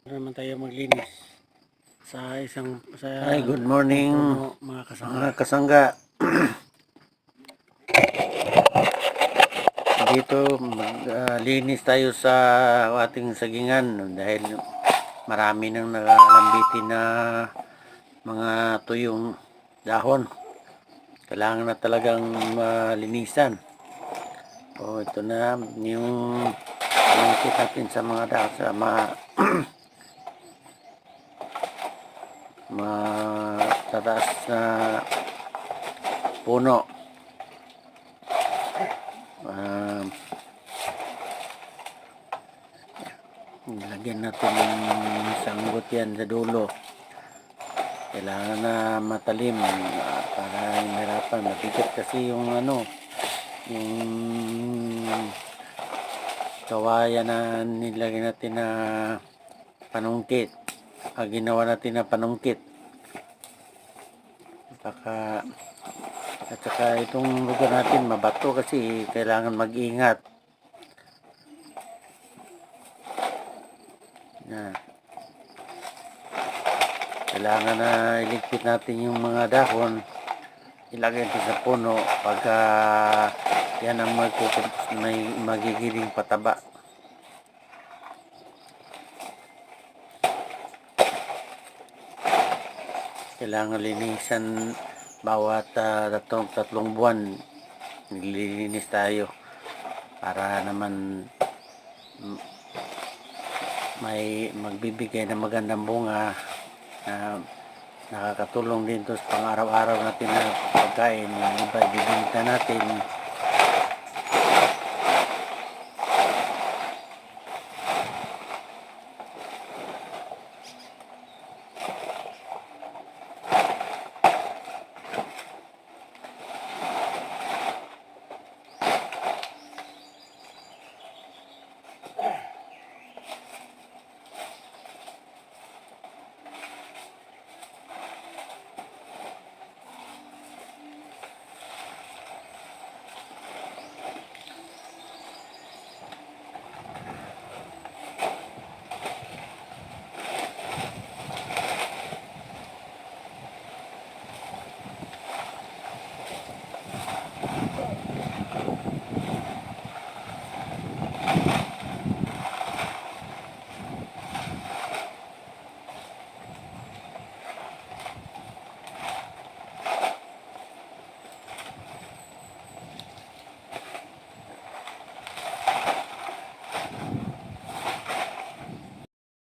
Naman tayo maglinis sa Hi, good morning puno, mga kasama. mga kasangga. Dito maglinis tayo sa ating sagingan dahil marami nang nakalambitin na mga tuyong dahon. Kailangan na talagang malinisan. Ito na yung panungkit natin sa mga dahon, sa mga matataas na puno. Lagyan natin ng sanggot yan sa dulo. Kailangan na matalim para hirapan. Mabigat kasi yung yung kawayan na nilagyan natin na panungkit. Ginawa natin na panungkit. At saka itong lugar natin mabato kasi kailangan mag-ingat. Kailangan na iligpit natin yung mga dahon, ilagay natin sa puno pagka yan ang magigiling pataba. Kailangan linisan bawat tatlong buwan. Naglilinis tayo para naman may magbibigay ng magandang bunga na nakakatulong din to sa pang-araw-araw natin na pagkain. Yung iba ibibenta natin